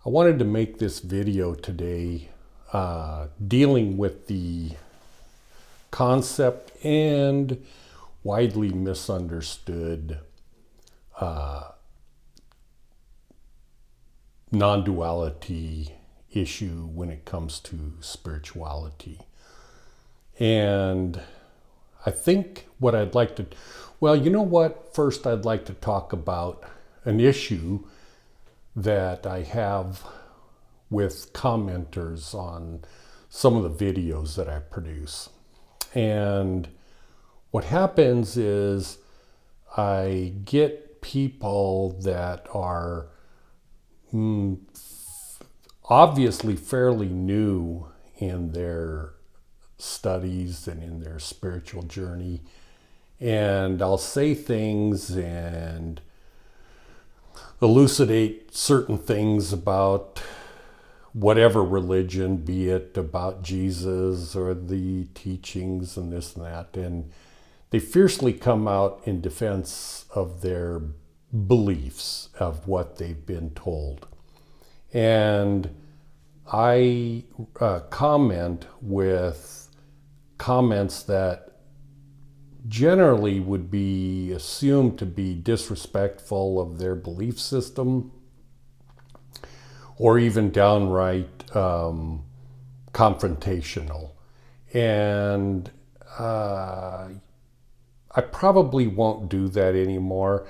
I wanted to make this video today dealing with the concept and widely misunderstood non-duality issue when it comes to spirituality. And I think what I'd like to, first I'd like to talk about an issue that I have with commenters on some of the videos that I produce. And what happens is I get people that are obviously fairly new in their studies and in their spiritual journey. And I'll say things and elucidate certain things about whatever religion, be it about Jesus or the teachings and this and that. And they fiercely come out in defense of their beliefs, of what they've been told. And I comment with comments that generally would be assumed to be disrespectful of their belief system, or even downright confrontational. And I probably won't do that anymore.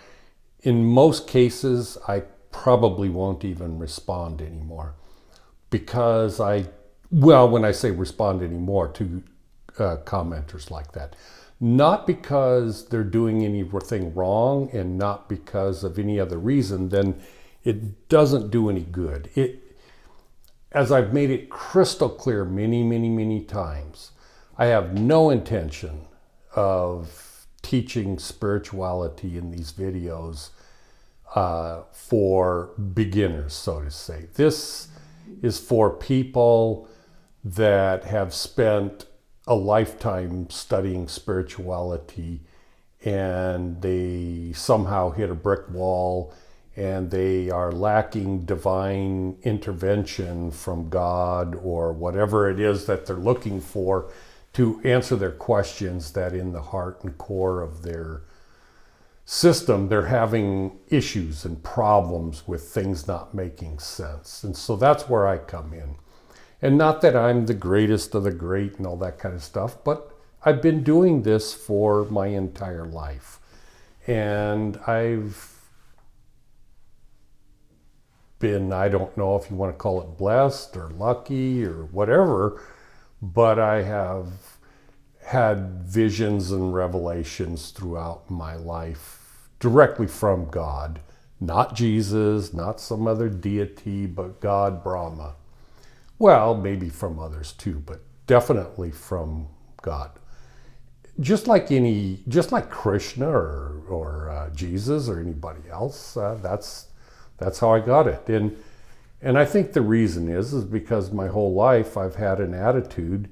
In most cases, I probably won't even respond anymore, because when I say respond anymore to commenters like that, not because they're doing anything wrong and not because of any other reason, then it doesn't do any good. As I've made it crystal clear many times, I have no intention of teaching spirituality in these videos for beginners, so to say. This is for people that have spent a lifetime studying spirituality and they somehow hit a brick wall and they are lacking divine intervention from God or whatever it is that they're looking for to answer their questions, that in the heart and core of their system they're having issues and problems with things not making sense. And so that's where I come in. And not that I'm the greatest of the great and all that kind of stuff, but I've been doing this for my entire life. And I've been, I don't know if you want to call it blessed or lucky or whatever, but I have had visions and revelations throughout my life directly from God. Not Jesus, not some other deity, but God, Brahma. Well, maybe from others too, but definitely from God. Just like Krishna or Jesus or anybody else, that's how I got it. And I think the reason is because my whole life I've had an attitude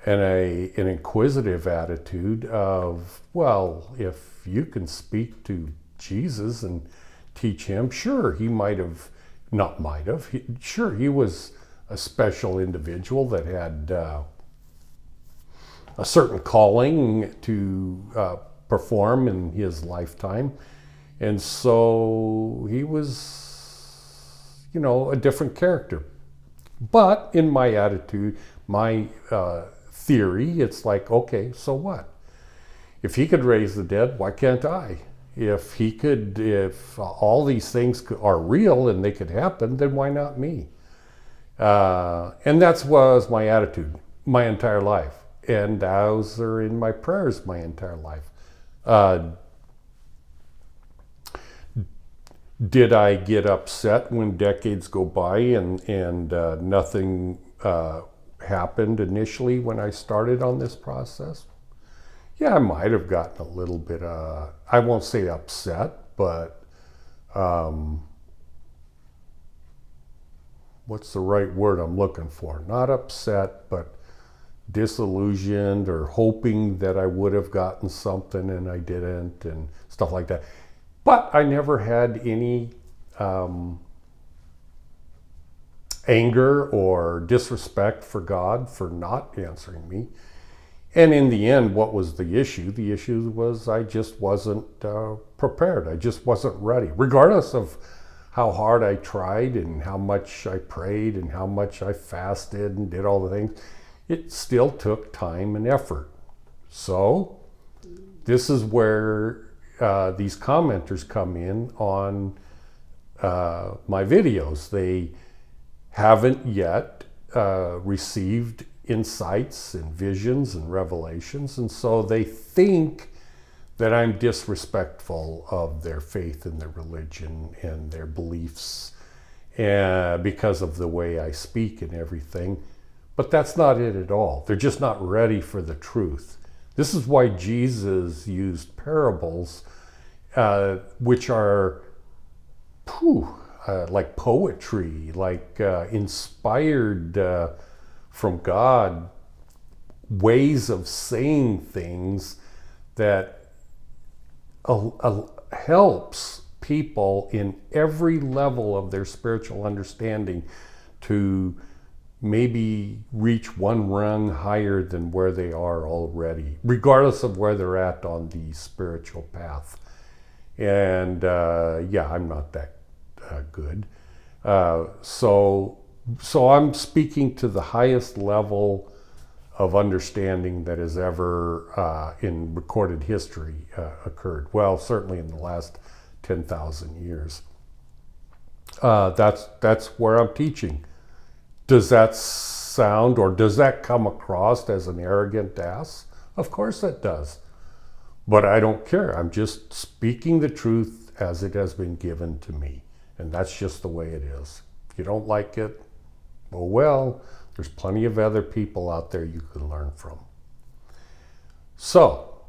and an inquisitive attitude of, well, if you can speak to Jesus and teach him, sure, he he was a special individual that had a certain calling to perform in his lifetime. And so he was, a different character. But in my attitude, my theory, it's like, okay, so what? If he could raise the dead, why can't I? If all these things are real and they could happen, then why not me? And that was my attitude my entire life. And those are in my prayers my entire life. Did I get upset when decades go by and nothing happened initially when I started on this process? Yeah, I might have gotten a little bit, I won't say upset, but what's the right word I'm looking for? Not upset, but disillusioned or hoping that I would have gotten something and I didn't and stuff like that. But I never had any anger or disrespect for God for not answering me. And in the end, what was the issue? The issue was I just wasn't prepared. I just wasn't ready. Regardless of how hard I tried and how much I prayed and how much I fasted and did all the things, it still took time and effort. So this is where these commenters come in on my videos. They haven't yet received insights and visions and revelations, and so they think that I'm disrespectful of their faith and their religion and their beliefs because of the way I speak and everything. But that's not it at all. They're just not ready for the truth. This is why Jesus used parables, which are like poetry, like inspired from God, ways of saying things that helps people in every level of their spiritual understanding to maybe reach one rung higher than where they are already, regardless of where they're at on the spiritual path. And I'm not that good. So I'm speaking to the highest level of understanding that has ever in recorded history occurred. Well, certainly in the last 10,000 years. That's where I'm teaching. Does that sound, or does that come across as an arrogant ass? Of course it does. But I don't care. I'm just speaking the truth as it has been given to me. And that's just the way it is. If you don't like it, oh well, there's plenty of other people out there you can learn from. So,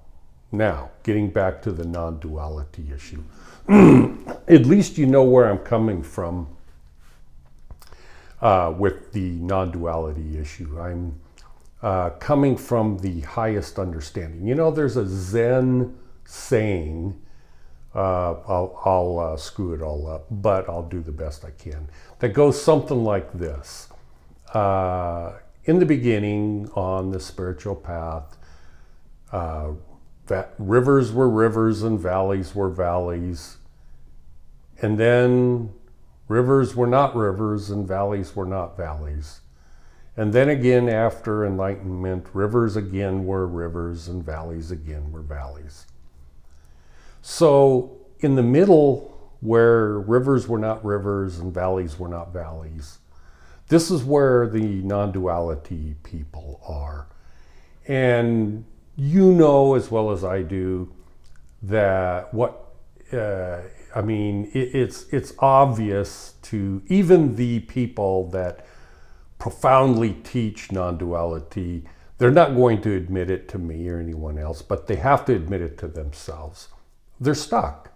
now, getting back to the non-duality issue. At least you know where I'm coming from with the non-duality issue. I'm coming from the highest understanding. You know, there's a Zen saying, I'll screw it all up, but I'll do the best I can, that goes something like this. In the beginning, on the spiritual path, that rivers were rivers and valleys were valleys. And then rivers were not rivers and valleys were not valleys. And then again, after enlightenment, rivers again were rivers and valleys again were valleys. So in the middle, where rivers were not rivers and valleys were not valleys, this is where the non-duality people are. And you know as well as I do that it's obvious to even the people that profoundly teach non-duality. They're not going to admit it to me or anyone else, but they have to admit it to themselves. They're stuck.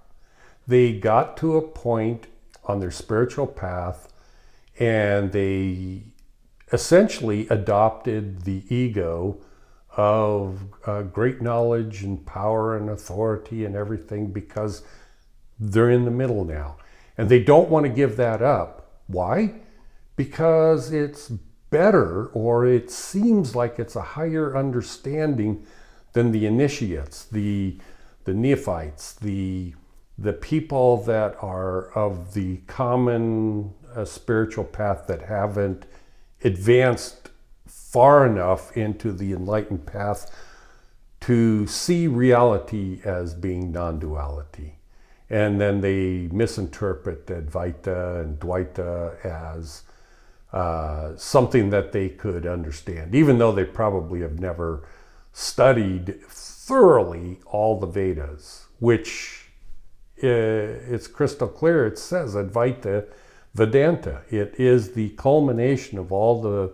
They got to a point on their spiritual path and they essentially adopted the ego of great knowledge and power and authority and everything because they're in the middle now. And they don't want to give that up. Why? Because it's better, or it seems like it's a higher understanding than the initiates, the neophytes, the people that are of the common spiritual path that haven't advanced far enough into the enlightened path to see reality as being non-duality. And then they misinterpret Dvaita and Dvaita as something that they could understand, even though they probably have never studied thoroughly all the Vedas, which it's crystal clear. It says Advaita Vedanta. It is the culmination of all the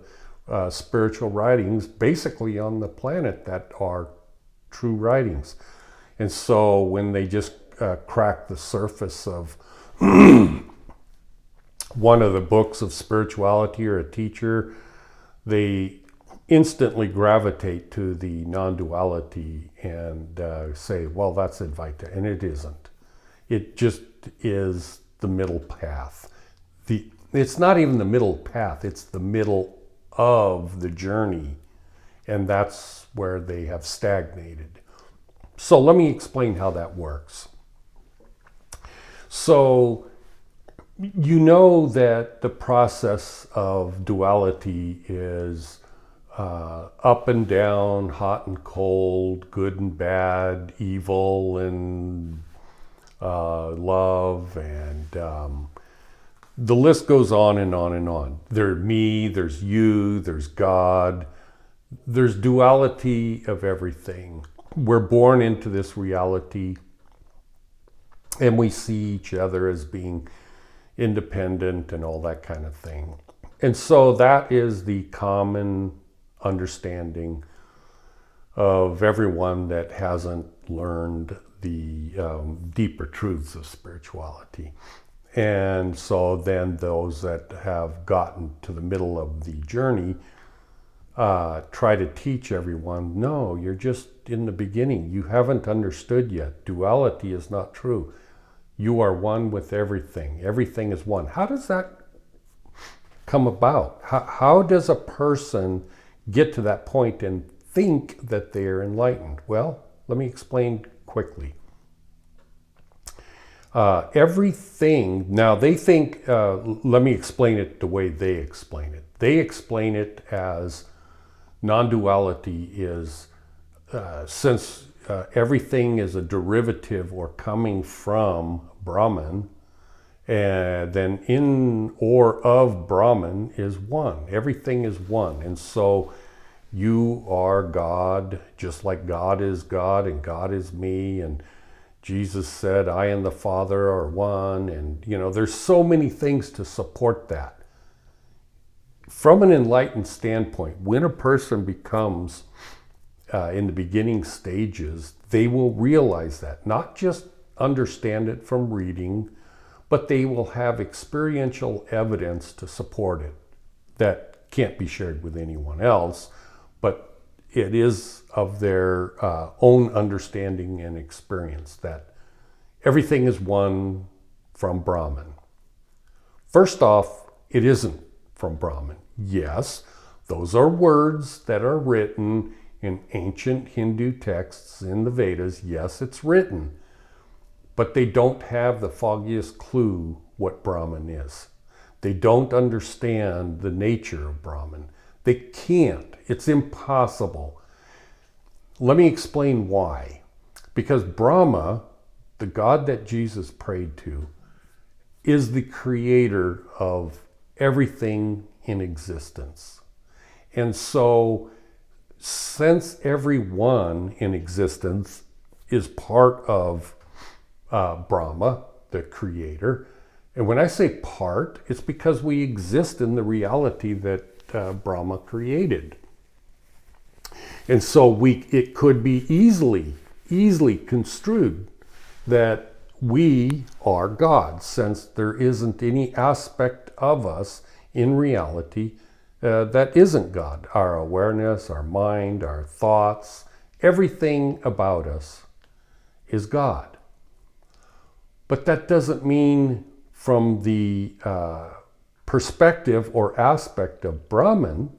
spiritual writings basically on the planet that are true writings. And so when they just crack the surface of one of the books of spirituality or a teacher, they instantly gravitate to the non-duality and say, well, that's Advaita, and it isn't. It just is the middle path. it's not even the middle path, it's the middle of the journey. And that's where they have stagnated. So let me explain how that works. So you know that the process of duality is up and down, hot and cold, good and bad, evil and love, and the list goes on and on and on. There's me, there's you, there's God. There's duality of everything. We're born into this reality and we see each other as being independent and all that kind of thing. And so that is the common understanding of everyone that hasn't learned the deeper truths of spirituality. And so then those that have gotten to the middle of the journey try to teach everyone, no, you're just in the beginning. You haven't understood yet. Duality is not true. You are one with everything. Everything is one. How does that come about? How does a person get to that point and think that they are enlightened? Well, let me explain quickly. Everything, now they think, let me explain it the way they explain it. They explain it as non-duality is, since everything is a derivative or coming from Brahman, and then in or of Brahman is one. Everything is one. And so you are God, just like God is God and God is me. And Jesus said, I and the Father are one. And, you know, there's so many things to support that. From an enlightened standpoint, when a person becomes in the beginning stages, they will realize that, not just understand it from reading, but they will have experiential evidence to support it that can't be shared with anyone else, but it is of their own understanding and experience that everything is one from Brahman. First off, it isn't from Brahman. Yes, those are words that are written in ancient Hindu texts in the Vedas. Yes, it's written, but they don't have the foggiest clue what Brahman is. They don't understand the nature of Brahman. They can't. It's impossible. Let me explain why. Because Brahma, the God that Jesus prayed to, is the creator of everything in existence. And so, since everyone in existence is part of Brahma, the creator, and when I say part, it's because we exist in the reality that Brahma created. And so it could be easily construed that we are God, since there isn't any aspect of us in reality that isn't God. Our awareness, our mind, our thoughts, everything about us is God. But that doesn't mean from the perspective or aspect of Brahman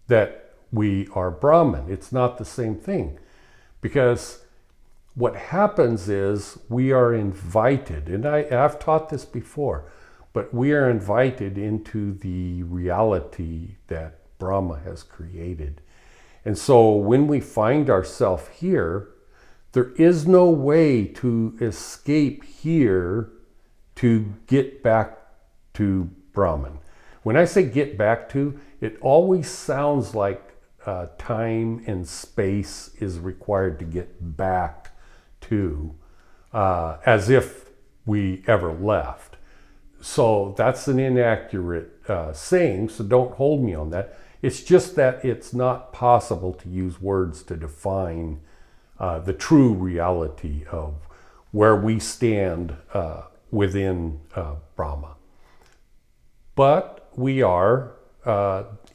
that we are Brahman. It's not the same thing. Because what happens is we are invited, and I've taught this before, but we are invited into the reality that Brahma has created. And so when we find ourselves here, there is no way to escape here to get back to Brahman. When I say get back to, it always sounds like time and space is required to get back to, as if we ever left. So that's an inaccurate saying, so don't hold me on that. It's just that it's not possible to use words to define the true reality of where we stand within Brahma. But we are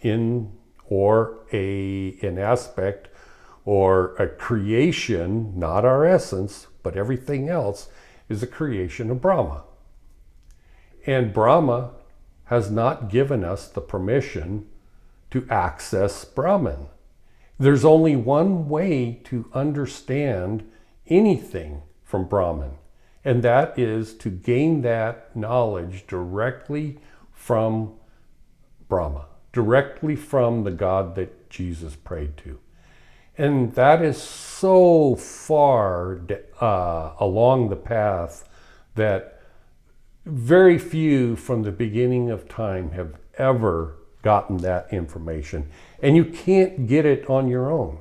in or an aspect or a creation, not our essence, but everything else is a creation of Brahma. And Brahma has not given us the permission to access Brahman. There's only one way to understand anything from Brahman, and that is to gain that knowledge directly from Brahma, directly from the God that Jesus prayed to. And that is so far along the path that very few from the beginning of time have ever gotten that information. And you can't get it on your own.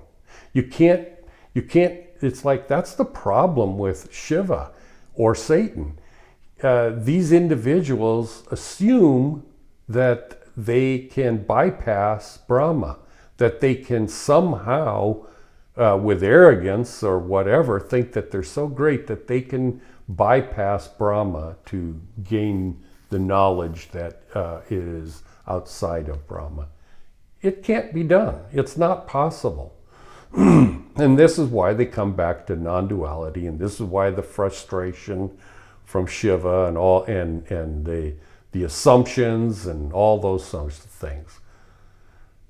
You can't, it's like that's the problem with Shiva or Satan. These individuals assume that they can bypass Brahma, that they can somehow, with arrogance or whatever, think that they're so great that they can bypass Brahma to gain the knowledge that is outside of Brahma. It can't be done. It's not possible. And this is why they come back to non-duality, and this is why the frustration from Shiva and all and the assumptions and all those sorts of things.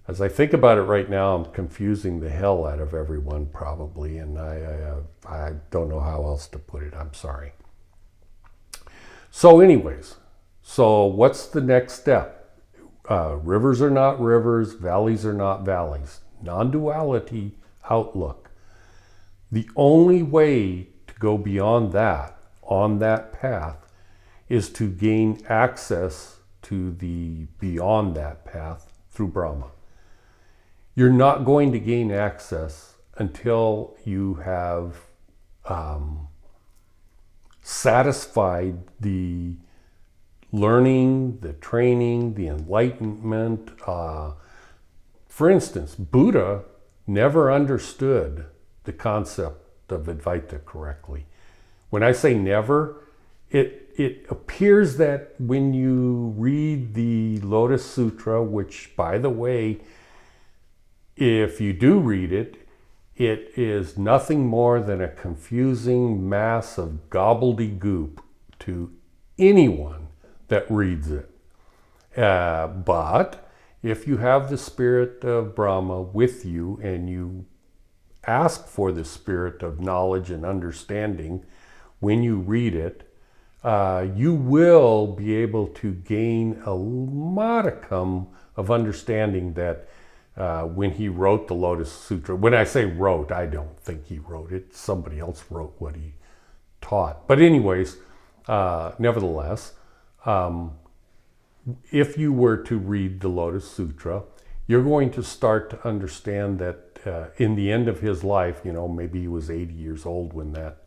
As I think about it right now, I'm confusing the hell out of everyone probably, and I don't know how else to put it. I'm sorry. So anyways, so what's the next step? Rivers are not rivers, valleys are not valleys. Non-duality outlook. The only way to go beyond that, on that path, is to gain access to the beyond that path through Brahma. You're not going to gain access until you have satisfied the learning, the training, the enlightenment. For instance, Buddha never understood the concept of Dvaita correctly. When I say never, it appears that when you read the Lotus Sutra, which, by the way, if you do read it, it is nothing more than a confusing mass of gobbledygook to anyone that reads it. But if you have the spirit of Brahma with you and you ask for the spirit of knowledge and understanding when you read it, you will be able to gain a modicum of understanding that when he wrote the Lotus Sutra, when I say wrote, I don't think he wrote it. Somebody else wrote what he taught. But anyways, nevertheless, if you were to read the Lotus Sutra, you're going to start to understand that in the end of his life, maybe he was 80 years old when that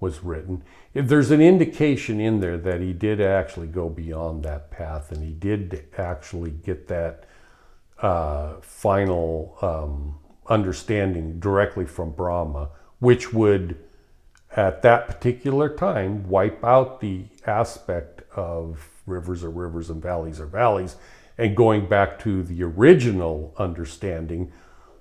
was written. If there's an indication in there that he did actually go beyond that path and he did actually get that final understanding directly from Brahma, which would, at that particular time, wipe out the aspect of rivers are rivers and valleys are valleys, and going back to the original understanding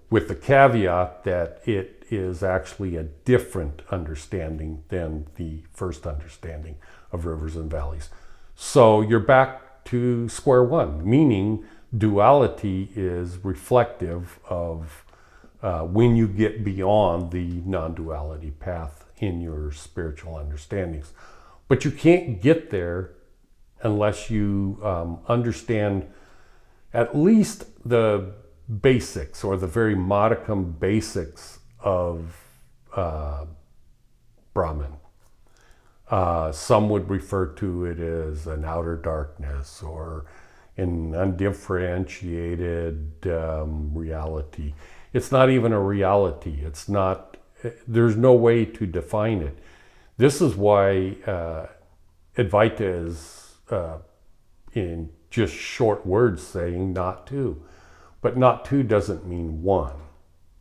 with the caveat that it is actually a different understanding than the first understanding of rivers and valleys. So you're back to square one, meaning duality is reflective of when you get beyond the non-duality path in your spiritual understandings. But you can't get there unless you understand at least the basics or the very modicum basics of Brahman. Some would refer to it as an outer darkness or an undifferentiated reality. It's not even a reality. It's not, there's no way to define it. This is why Dvaita is in just short words saying not two. But not two doesn't mean one.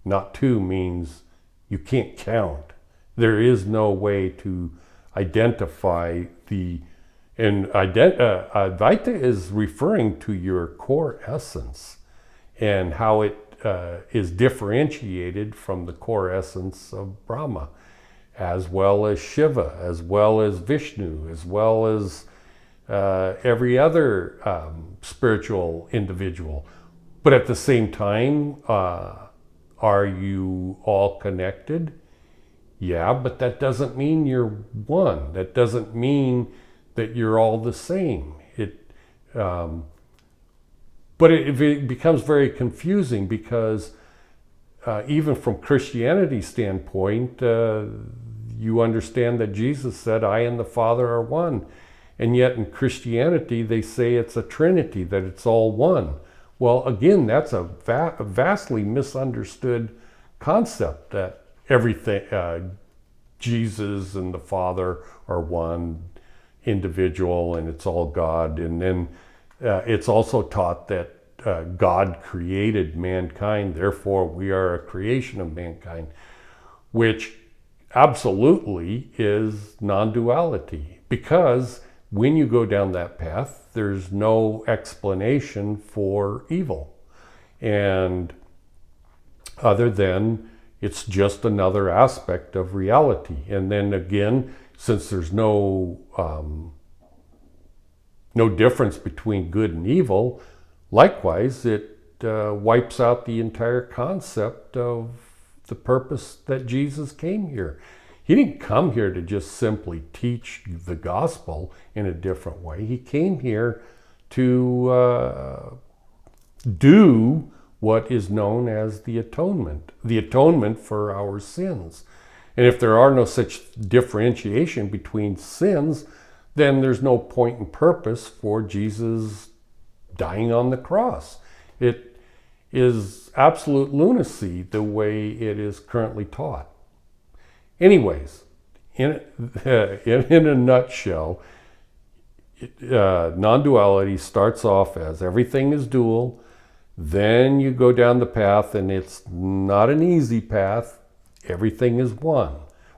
Not two means you can't count. There is no way to identify the, and Dvaita is referring to your core essence and how it is differentiated from the core essence of Brahma, as well as Shiva, as well as Vishnu, as well as every other spiritual individual. But at the same time, are you all connected? Yeah, but that doesn't mean you're one. That doesn't mean that you're all the same. But it becomes very confusing because even from Christianity's standpoint, you understand that Jesus said, I and the Father are one. And yet in Christianity, they say it's a Trinity, that it's all one. Well, again, that's a vastly misunderstood concept, that everything, Jesus and the Father are one individual and it's all God. And then it's also taught that God created mankind, therefore we are a creation of mankind, which absolutely is non-duality, because when you go down that path, there's no explanation for evil, and other than it's just another aspect of reality. And then again, since there's no difference between good and evil, likewise it wipes out the entire concept of the purpose that Jesus came here. He didn't come here to just simply teach the gospel in a different way. He came here to do what is known as the atonement for our sins. And if there are no such differentiation between sins, then there's no point and purpose for Jesus dying on the cross. It is absolute lunacy the way it is currently taught. Anyways, in a nutshell, non-duality starts off as everything is dual. Then you go down the path, and it's not an easy path. Everything is one,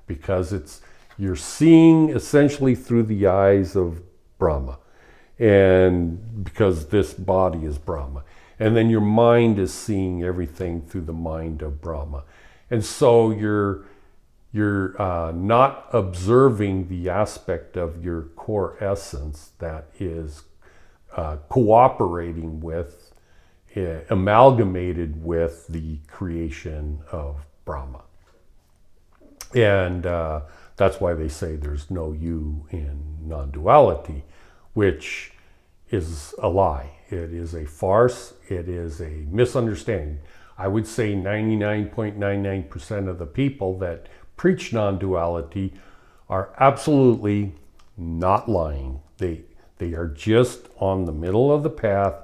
because you're seeing essentially through the eyes of Brahma, and because this body is Brahma. And then your mind is seeing everything through the mind of Brahma. And so you're not observing the aspect of your core essence that is cooperating with, amalgamated with the creation of Brahma. And that's why they say there's no you in non-duality, which is a lie. It is a farce. It is a misunderstanding. I would say 99.99% of the people that preach non-duality are absolutely not lying. They are just on the middle of the path,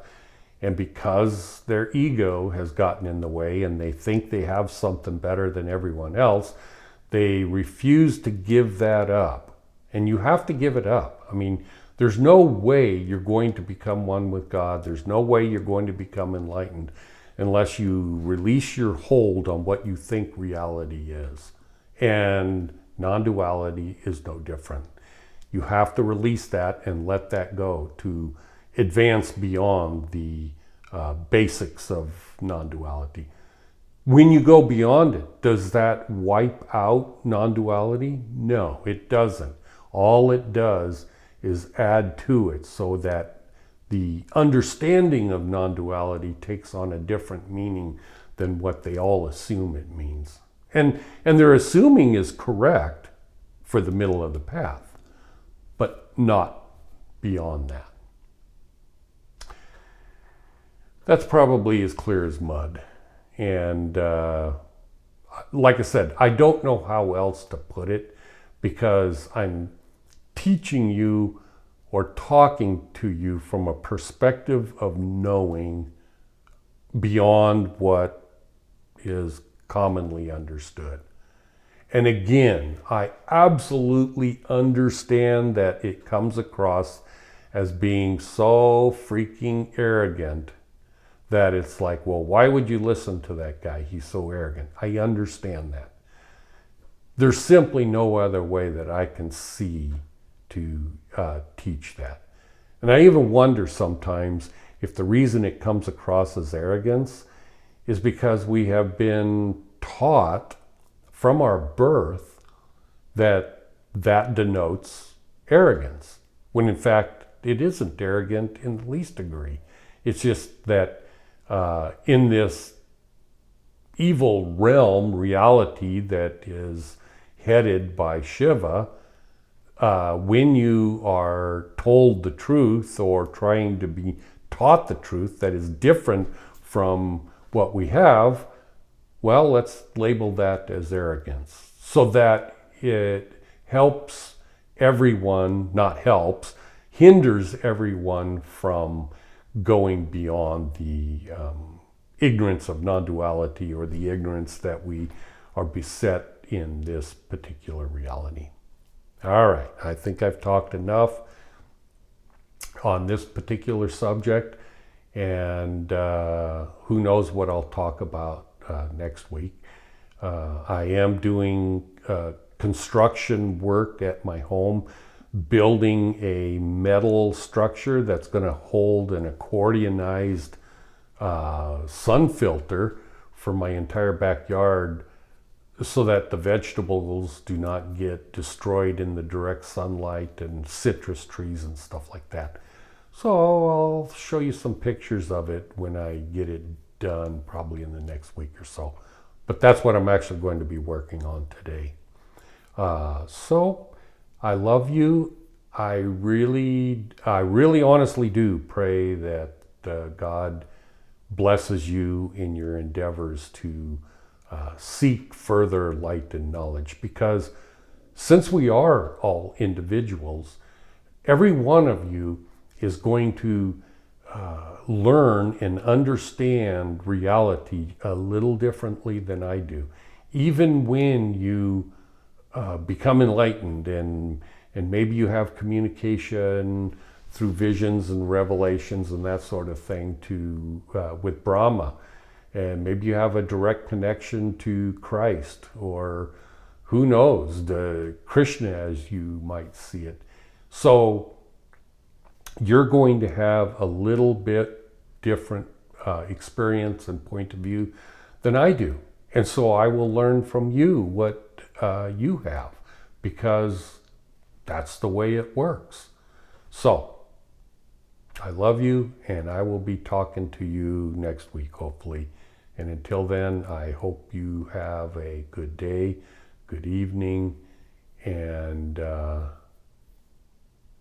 and because their ego has gotten in the way and they think they have something better than everyone else, they refuse to give that up. And you have to give it up. I mean, there's no way you're going to become one with God. There's no way you're going to become enlightened unless you release your hold on what you think reality is. And non-duality is no different. You have to release that and let that go to advance beyond the basics of non-duality. When you go beyond it, does that wipe out non-duality? No, it doesn't. All it does is add to it so that the understanding of non-duality takes on a different meaning than what they all assume it means. And their assuming is correct for the middle of the path, but not beyond that. That's probably as clear as mud. And like I said, I don't know how else to put it, because I'm teaching you or talking to you from a perspective of knowing beyond what is commonly understood. And again, I absolutely understand that it comes across as being so freaking arrogant that it's like, well, why would you listen to that guy? He's so arrogant. I understand that. There's simply no other way that I can see to teach that. And I even wonder sometimes if the reason it comes across as arrogance is because we have been taught from our birth that denotes arrogance, when in fact it isn't arrogant in the least degree. It's just that in this evil realm, reality that is headed by Shiva, when you are told the truth or trying to be taught the truth that is different from what we have, well, let's label that as arrogance, so that it helps everyone, not helps, hinders everyone from going beyond the ignorance of non-duality, or the ignorance that we are beset in this particular reality. All right, I think I've talked enough on this particular subject, and who knows what I'll talk about next week. I am doing construction work at my home, building a metal structure that's going to hold an accordionized sun filter for my entire backyard, so that the vegetables do not get destroyed in the direct sunlight, and citrus trees and stuff like that. So I'll show you some pictures of it when I get it done, probably in the next week or so. But that's what I'm actually going to be working on today. So I love you. I really honestly do pray that God blesses you in your endeavors to seek further light and knowledge, because since we are all individuals, every one of you is going to learn and understand reality a little differently than I do. Even when you become enlightened, and maybe you have communication through visions and revelations and that sort of thing with Brahma, and maybe you have a direct connection to Christ, or who knows, the Krishna as you might see it. So you're going to have a little bit different experience and point of view than I do. And so I will learn from you what you have, because that's the way it works. So I love you, and I will be talking to you next week, hopefully. And until then, I hope you have a good day, good evening, and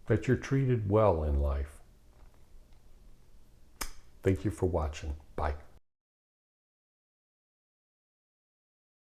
that you're treated well in life. Thank you for watching. Bye.